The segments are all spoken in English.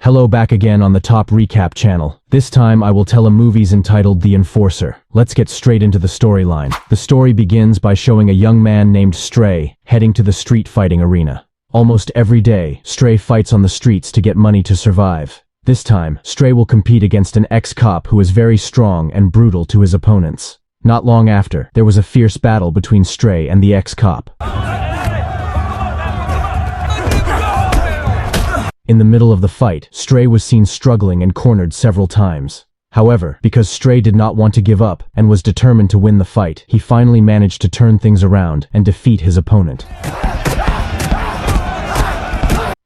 Hello, back again on the Top Recap channel. This time I will tell a movie's entitled The Enforcer. Let's get straight into the storyline. The story begins by showing a young man named Stray heading to the street fighting arena. Almost every day, Stray fights on the streets to get money to survive. This time, Stray will compete against an ex-cop who is very strong and brutal to his opponents. Not long after, there was a fierce battle between Stray and the ex-cop. In the middle of the fight, Stray was seen struggling and cornered several times. However, because Stray did not want to give up and was determined to win the fight, he finally managed to turn things around and defeat his opponent.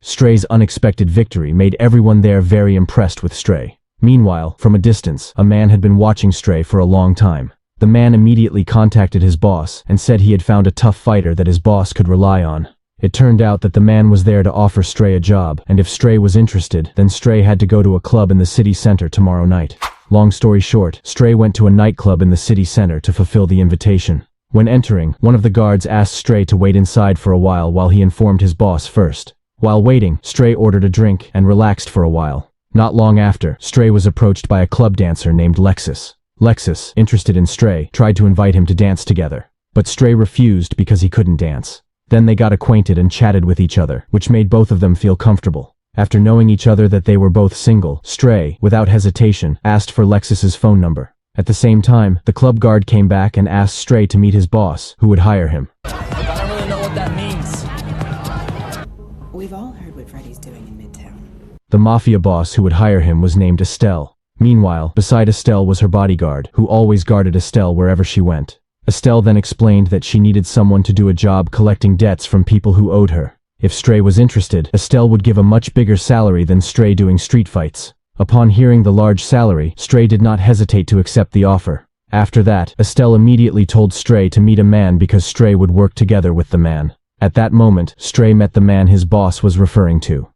Stray's unexpected victory made everyone there very impressed with Stray. Meanwhile, from a distance, a man had been watching Stray for a long time. The man immediately contacted his boss and said he had found a tough fighter that his boss could rely on. It turned out that the man was there to offer Stray a job, and if Stray was interested, then Stray had to go to a club in the city center tomorrow night. Long story short, Stray went to a nightclub in the city center to fulfill the invitation. When entering, one of the guards asked Stray to wait inside for a while he informed his boss first. While waiting, Stray ordered a drink and relaxed for a while. Not long after, Stray was approached by a club dancer named Lexus. Lexus, interested in Stray, tried to invite him to dance together. But Stray refused because he couldn't dance. Then they got acquainted and chatted with each other, which made both of them feel comfortable. After knowing each other that they were both single, Stray, without hesitation, asked for Lexus's phone number. At the same time, the club guard came back and asked Stray to meet his boss, who would hire him. I don't really know what that means. We've all heard what Freddy's doing in Midtown. The mafia boss who would hire him was named Estelle. Meanwhile, beside Estelle was her bodyguard, who always guarded Estelle wherever she went. Estelle then explained that she needed someone to do a job collecting debts from people who owed her. If Stray was interested, Estelle would give a much bigger salary than Stray doing street fights. Upon hearing the large salary, Stray did not hesitate to accept the offer. After that, Estelle immediately told Stray to meet a man because Stray would work together with the man. At that moment, Stray met the man his boss was referring to.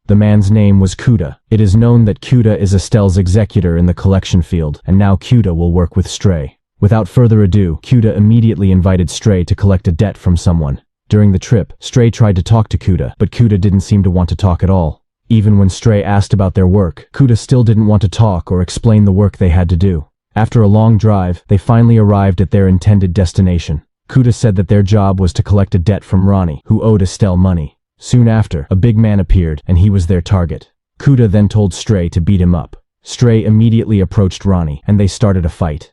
The man's name was Kuda. It is known that Kuda is Estelle's executor in the collection field, and now Kuda will work with Stray. Without further ado, Kuda immediately invited Stray to collect a debt from someone. During the trip, Stray tried to talk to Kuda, but Kuda didn't seem to want to talk at all. Even when Stray asked about their work, Kuda still didn't want to talk or explain the work they had to do. After a long drive, they finally arrived at their intended destination. Kuda said that their job was to collect a debt from Ronnie, who owed Estelle money. Soon after, a big man appeared, and he was their target. Kuda then told Stray to beat him up. Stray immediately approached Ronnie, and they started a fight.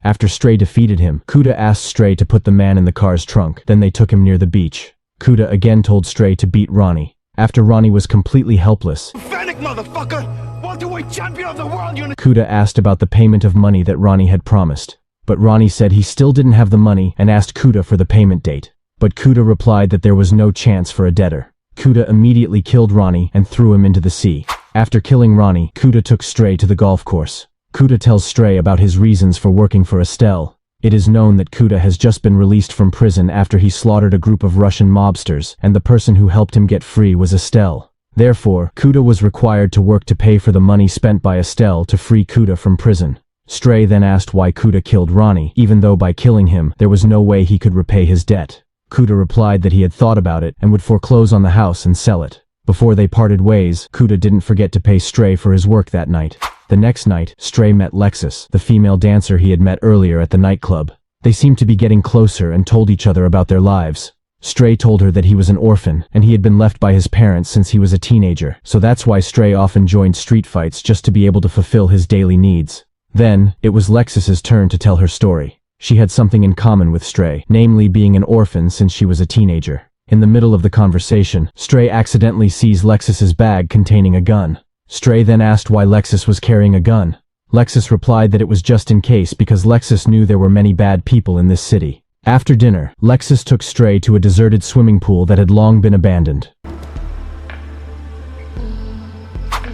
After Stray defeated him, Kuda asked Stray to put the man in the car's trunk, then they took him near the beach. Kuda again told Stray to beat Ronnie. After Ronnie was completely helpless, Fennec, motherfucker! Welterweight champion of the world, Kuda asked about the payment of money that Ronnie had promised. But Ronnie said he still didn't have the money and asked Kuda for the payment date. But Kuda replied that there was no chance for a debtor. Kuda immediately killed Ronnie and threw him into the sea. After killing Ronnie, Kuda took Stray to the golf course. Kuda tells Stray about his reasons for working for Estelle. It is known that Kuda has just been released from prison after he slaughtered a group of Russian mobsters, and the person who helped him get free was Estelle. Therefore, Kuda was required to work to pay for the money spent by Estelle to free Kuda from prison. Stray then asked why Kuda killed Ronnie, even though by killing him, there was no way he could repay his debt. Kuda replied that he had thought about it and would foreclose on the house and sell it. Before they parted ways, Kuda didn't forget to pay Stray for his work that night. The next night, Stray met Lexus, the female dancer he had met earlier at the nightclub. They seemed to be getting closer and told each other about their lives. Stray told her that he was an orphan, and he had been left by his parents since he was a teenager, so that's why Stray often joined street fights just to be able to fulfill his daily needs. Then, it was Lexus's turn to tell her story. She had something in common with Stray, namely being an orphan since she was a teenager. In the middle of the conversation, Stray accidentally sees Lexus's bag containing a gun. Stray then asked why Lexus was carrying a gun. Lexus replied that it was just in case because Lexus knew there were many bad people in this city. After dinner, Lexus took Stray to a deserted swimming pool that had long been abandoned.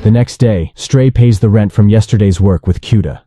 The next day, Stray pays the rent from yesterday's work with Kuda.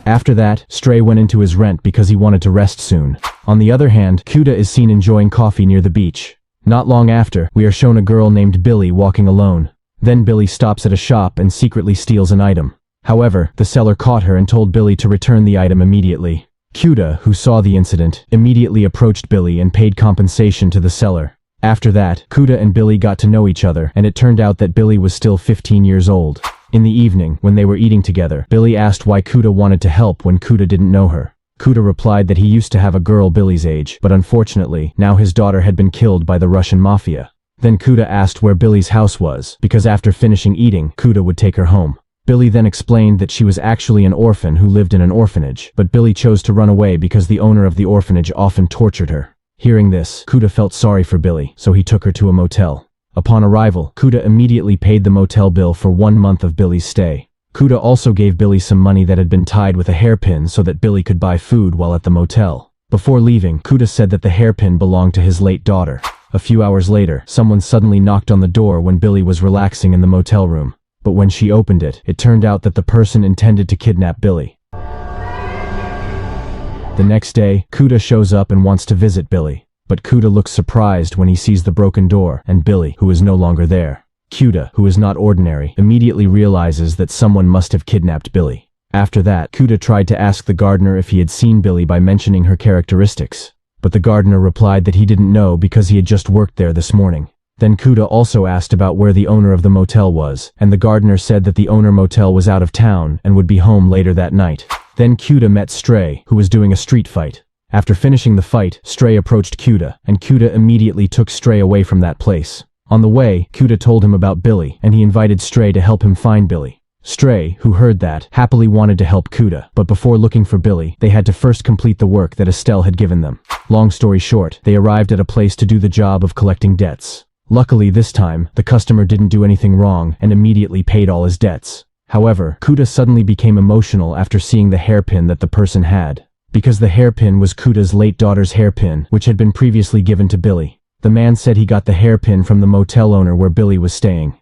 After that, Stray went into his rent because he wanted to rest soon. On the other hand, Kuda is seen enjoying coffee near the beach. Not long after, we are shown a girl named Billy walking alone. Then Billy stops at a shop and secretly steals an item. However, the seller caught her and told Billy to return the item immediately. Kuda, who saw the incident, immediately approached Billy and paid compensation to the seller. After that, Kuda and Billy got to know each other, and it turned out that Billy was still 15 years old. In the evening, when they were eating together, Billy asked why Kuda wanted to help when Kuda didn't know her. Kuda replied that he used to have a girl Billy's age, but unfortunately, now his daughter had been killed by the Russian mafia. Then Kuda asked where Billy's house was, because after finishing eating, Kuda would take her home. Billy then explained that she was actually an orphan who lived in an orphanage, but Billy chose to run away because the owner of the orphanage often tortured her. Hearing this, Kuda felt sorry for Billy, so he took her to a motel. Upon arrival, Kuda immediately paid the motel bill for 1 month of Billy's stay. Kuda also gave Billy some money that had been tied with a hairpin so that Billy could buy food while at the motel. Before leaving, Kuda said that the hairpin belonged to his late daughter. A few hours later, someone suddenly knocked on the door when Billy was relaxing in the motel room. But when she opened it, it turned out that the person intended to kidnap Billy. The next day, Kuda shows up and wants to visit Billy. But Kuda looks surprised when he sees the broken door and Billy, who is no longer there. Kuda, who is not ordinary, immediately realizes that someone must have kidnapped Billy. After that, Kuda tried to ask the gardener if he had seen Billy by mentioning her characteristics. But the gardener replied that he didn't know because he had just worked there this morning. Then Kuda also asked about where the owner of the motel was, and the gardener said that the owner motel was out of town and would be home later that night. Then Kuda met Stray, who was doing a street fight. After finishing the fight, Stray approached Kuda, and Kuda immediately took Stray away from that place. On the way, Kuda told him about Billy, and he invited Stray to help him find Billy. Stray, who heard that, happily wanted to help Kuda, but before looking for Billy, they had to first complete the work that Estelle had given them. Long story short, they arrived at a place to do the job of collecting debts. Luckily this time, the customer didn't do anything wrong and immediately paid all his debts. However, Kuda suddenly became emotional after seeing the hairpin that the person had. Because the hairpin was Kuda's late daughter's hairpin, which had been previously given to Billy. The man said he got the hairpin from the motel owner where Billy was staying.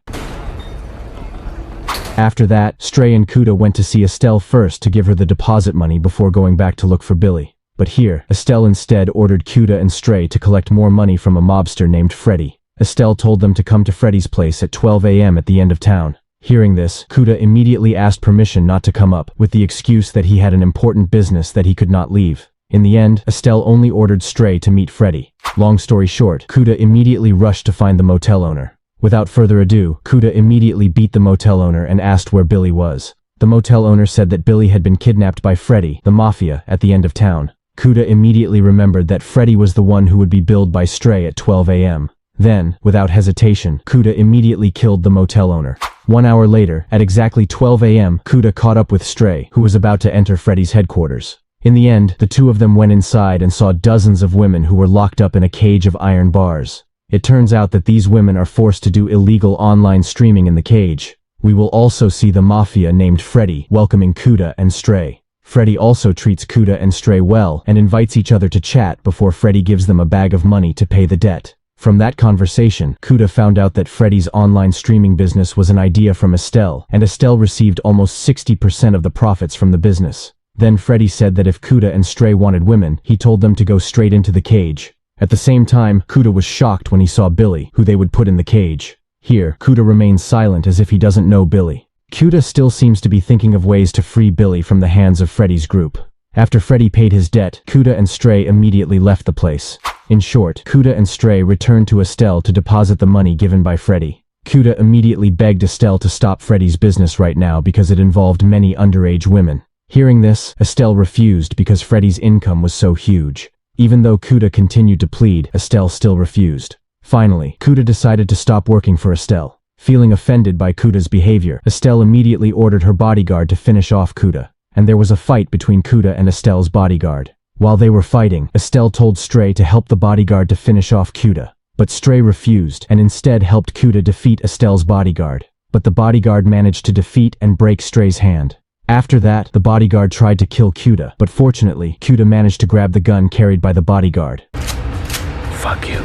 After that, Stray and Kuda went to see Estelle first to give her the deposit money before going back to look for Billy. But here, Estelle instead ordered Kuda and Stray to collect more money from a mobster named Freddy. Estelle told them to come to Freddy's place at 12 a.m. at the end of town. Hearing this, Kuda immediately asked permission not to come up, with the excuse that he had an important business that he could not leave. In the end, Estelle only ordered Stray to meet Freddy. Long story short, Kuda immediately rushed to find the motel owner. Without further ado, Kuda immediately beat the motel owner and asked where Billy was. The motel owner said that Billy had been kidnapped by Freddy, the mafia, at the end of town. Kuda immediately remembered that Freddy was the one who would be billed by Stray at 12 a.m. Then, without hesitation, Kuda immediately killed the motel owner. 1 hour later, at exactly 12 a.m., Kuda caught up with Stray, who was about to enter Freddy's headquarters. In the end, the two of them went inside and saw dozens of women who were locked up in a cage of iron bars. It turns out that these women are forced to do illegal online streaming in the cage. We will also see the mafia named Freddy welcoming Kuda and Stray. Freddy also treats Kuda and Stray well and invites each other to chat before Freddy gives them a bag of money to pay the debt. From that conversation, Kuda found out that Freddy's online streaming business was an idea from Estelle, and Estelle received almost 60% of the profits from the business. Then Freddy said that if Kuda and Stray wanted women, he told them to go straight into the cage. At the same time, Kuda was shocked when he saw Billy, who they would put in the cage. Here, Kuda remains silent as if he doesn't know Billy. Kuda still seems to be thinking of ways to free Billy from the hands of Freddy's group. After Freddy paid his debt, Kuda and Stray immediately left the place. In short, Kuda and Stray returned to Estelle to deposit the money given by Freddy. Kuda immediately begged Estelle to stop Freddy's business right now because it involved many underage women. Hearing this, Estelle refused because Freddy's income was so huge. Even though Kuda continued to plead, Estelle still refused. Finally, Kuda decided to stop working for Estelle. Feeling offended by Kuda's behavior, Estelle immediately ordered her bodyguard to finish off Kuda. And there was a fight between Kuda and Estelle's bodyguard. While they were fighting, Estelle told Stray to help the bodyguard to finish off Kuda. But Stray refused and instead helped Kuda defeat Estelle's bodyguard. But the bodyguard managed to defeat and break Stray's hand. After that, the bodyguard tried to kill Kuda, but fortunately, Kuda managed to grab the gun carried by the bodyguard. Fuck you.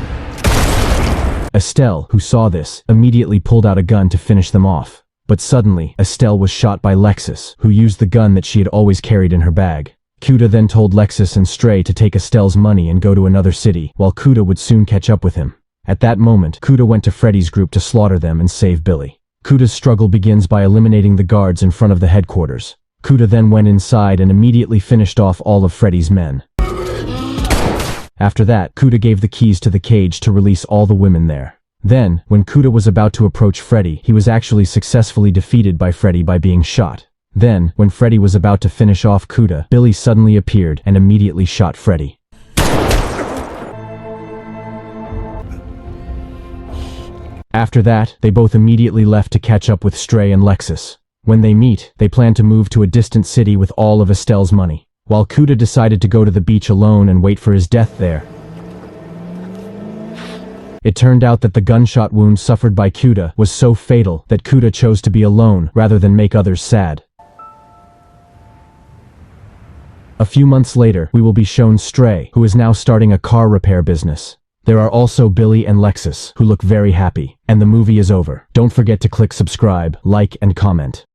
Estelle, who saw this, immediately pulled out a gun to finish them off. But suddenly, Estelle was shot by Lexus, who used the gun that she had always carried in her bag. Kuda then told Lexus and Stray to take Estelle's money and go to another city, while Kuda would soon catch up with him. At that moment, Kuda went to Freddy's group to slaughter them and save Billy. Kuda's struggle begins by eliminating the guards in front of the headquarters. Kuda then went inside and immediately finished off all of Freddy's men. After that, Kuda gave the keys to the cage to release all the women there. Then, when Kuda was about to approach Freddy, he was actually successfully defeated by Freddy by being shot. Then, when Freddy was about to finish off Kuda, Billy suddenly appeared and immediately shot Freddy. After that, they both immediately left to catch up with Stray and Lexus. When they meet, they plan to move to a distant city with all of Estelle's money, while Kuda decided to go to the beach alone and wait for his death there. It turned out that the gunshot wound suffered by Kuda was so fatal that Kuda chose to be alone rather than make others sad. A few months later, we will be shown Stray, who is now starting a car repair business. There are also Billy and Lexus, who look very happy, and the movie is over. Don't forget to click subscribe, like, and comment.